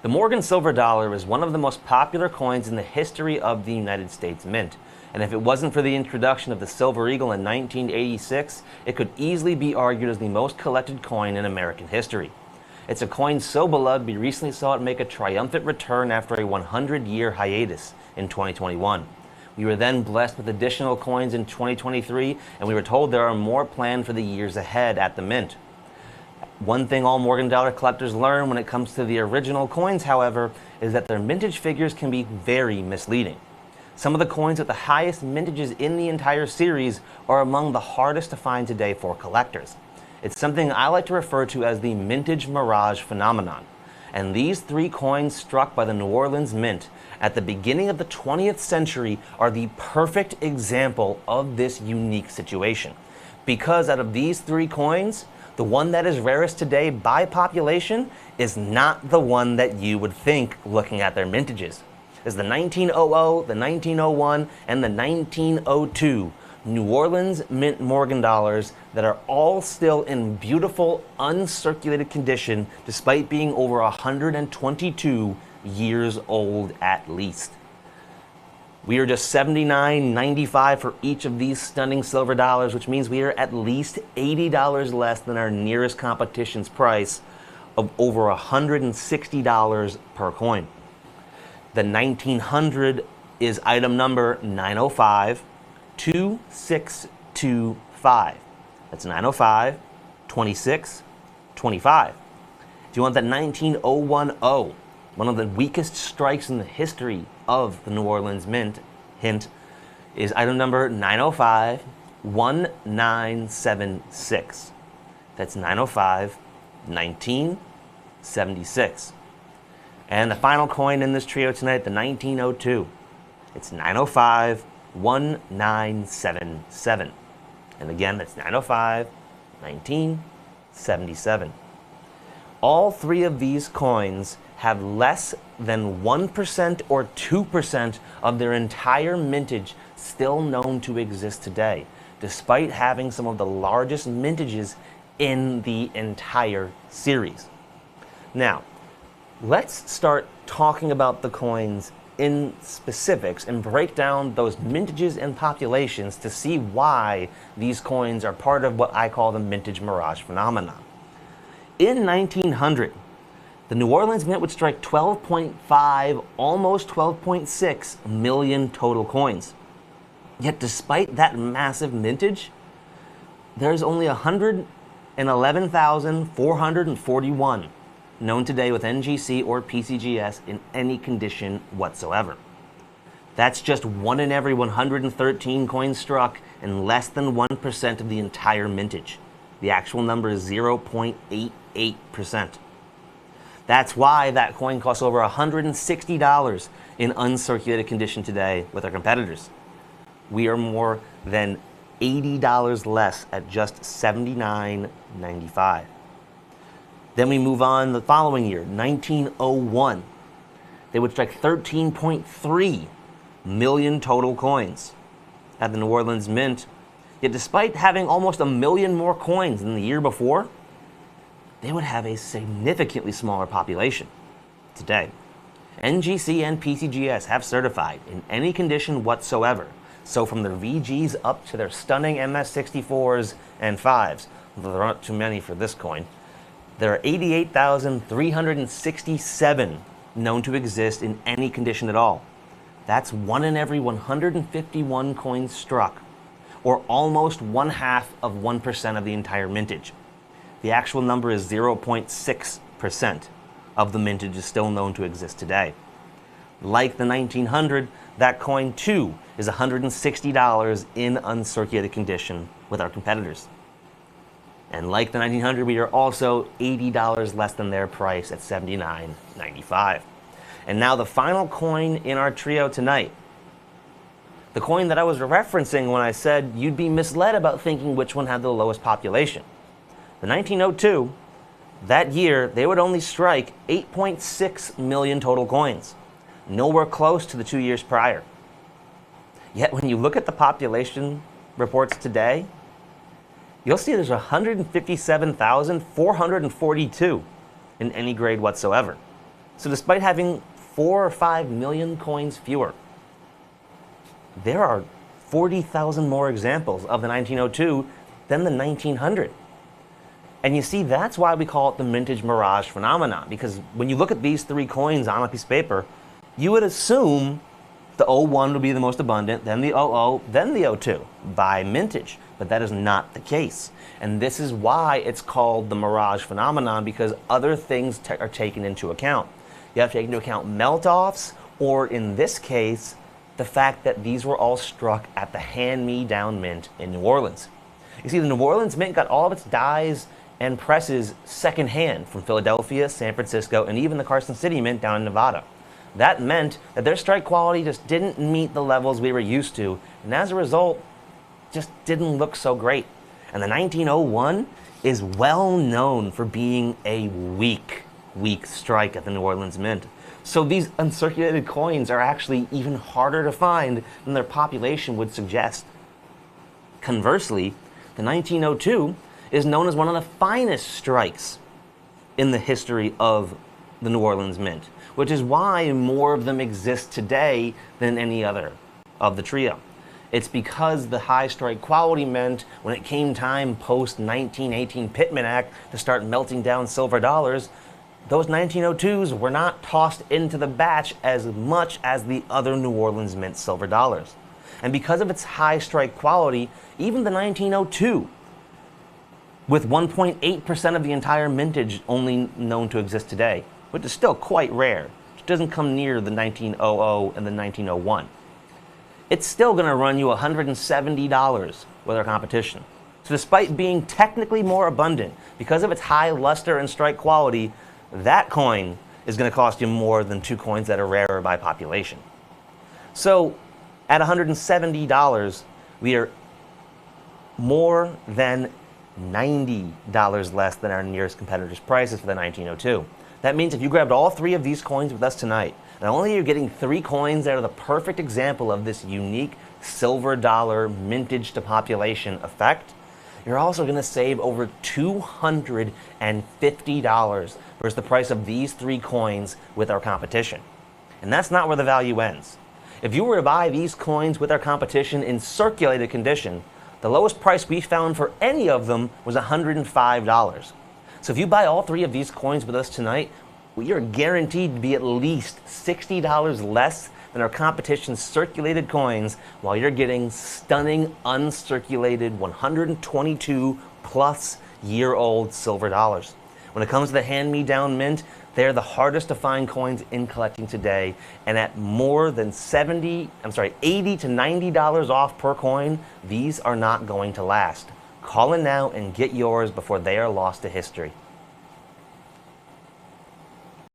The Morgan silver dollar is one of the most popular coins in the history of the United States Mint. And if it wasn't for the introduction of the Silver Eagle in 1986, it could easily be argued as the most collected coin in American history. It's a coin so beloved we recently saw it make a triumphant return after a 100-year hiatus in 2021. We were then blessed with additional coins in 2023, and we were told there are more planned for the years ahead at the Mint. One thing all Morgan dollar collectors learn when it comes to the original coins, however, is that their mintage figures can be very misleading. Some of the coins with the highest mintages in the entire series are among the hardest to find today for collectors. It's something I like to refer to as the mintage mirage phenomenon. And these three coins struck by the New Orleans Mint at the beginning of the 20th century are the perfect example of this unique situation. Because out of these three coins, the one that is rarest today by population is not the one that you would think looking at their mintages. It's the 1900, the 1901, and the 1902 New Orleans Mint Morgan dollars that are all still in beautiful, uncirculated condition despite being over 122 years old at least. We are just $79.95 for each of these stunning silver dollars, which means we are at least $80 less than our nearest competition's price of over $160 per coin. The 1900 is item number 905-2625. That's 905-2625. If you want that 19010, one of the weakest strikes in the history of the New Orleans Mint, hint, is item number 905-1976. That's 905-1976. And the final coin in this trio tonight, the 1902. It's 905-1977. And again, that's 905-1977. All three of these coins have less than 1% or 2% of their entire mintage still known to exist today, despite having some of the largest mintages in the entire series. Now, let's start talking about the coins in specifics and break down those mintages and populations to see why these coins are part of what I call the mintage mirage phenomenon. In 1900, the New Orleans Mint would strike 12.5, almost 12.6 million total coins. Yet despite that massive mintage, there's only 111,441 known today with NGC or PCGS in any condition whatsoever. That's just 1 in every 113 coins struck and less than 1% of the entire mintage. The actual number is 0.88%. That's why that coin costs over $160 in uncirculated condition today with our competitors. We are more than $80 less at just $79.95. Then we move on the following year, 1901. They would strike 13.3 million total coins at the New Orleans Mint. Yet despite having almost 1 million more coins than the year before, they would have a significantly smaller population today. NGC and PCGS have certified in any condition whatsoever. So from their VGs up to their stunning MS64s and 5s, although there aren't too many for this coin, there are 88,367 known to exist in any condition at all. That's 1 in every 151 coins struck, or almost 0.5% of the entire mintage. The actual number is 0.6% of the mintage is still known to exist today. Like the 1900, that coin too is $160 in uncirculated condition with our competitors. And like the 1900, we are also $80 less than their price at $79.95. And now the final coin in our trio tonight. The coin that I was referencing when I said you'd be misled about thinking which one had the lowest population. The 1902, that year, they would only strike 8.6 million total coins, nowhere close to the 2 years prior. Yet when you look at the population reports today, you'll see there's 157,442 in any grade whatsoever. So despite having 4 or 5 million coins fewer, there are 40,000 more examples of the 1902 than the 1900. And you see, that's why we call it the vintage mirage phenomenon, because when you look at these three coins on a piece of paper, you would assume the '01 would be the most abundant, then the '00, then the '02 by mintage. But that is not the case. And this is why it's called the mirage phenomenon, because other things are taken into account. You have to take into account melt-offs, or in this case, the fact that these were all struck at the hand-me-down mint in New Orleans. You see, the New Orleans Mint got all of its dies and presses secondhand from Philadelphia, San Francisco, and even the Carson City Mint down in Nevada. That meant that their strike quality just didn't meet the levels we were used to, and as a result, just didn't look so great. And the 1901 is well known for being a weak strike at the New Orleans Mint. So these uncirculated coins are actually even harder to find than their population would suggest. Conversely, the 1902 is known as one of the finest strikes in the history of the New Orleans Mint, which is why more of them exist today than any other of the trio. It's because the high strike quality meant when it came time post-1918 Pittman Act to start melting down silver dollars, those 1902s were not tossed into the batch as much as the other New Orleans Mint silver dollars. And because of its high strike quality, even the 1902, with 1.8% of the entire mintage only known to exist today, which is still quite rare, which doesn't come near the 1900 and the 1901. It's still going to run you $170 with our competition. So despite being technically more abundant, because of its high luster and strike quality, that coin is going to cost you more than two coins that are rarer by population. So at $170, we are more than $90 less than our nearest competitor's prices for the 1902. That means if you grabbed all three of these coins with us tonight, not only are you getting three coins that are the perfect example of this unique silver dollar mintage to population effect, you're also going to save over $250 versus the price of these three coins with our competition. And that's not where the value ends. If you were to buy these coins with our competition in circulated condition, the lowest price we found for any of them was $105. So if you buy all three of these coins with us tonight, we are guaranteed to be at least $60 less than our competition's circulated coins, while you're getting stunning uncirculated 122 plus year old silver dollars. When it comes to the hand-me-down mint, they're the hardest to find coins in collecting today, and at more than $80 to $90 off per coin, these are not going to last. Call in now and get yours before they are lost to history.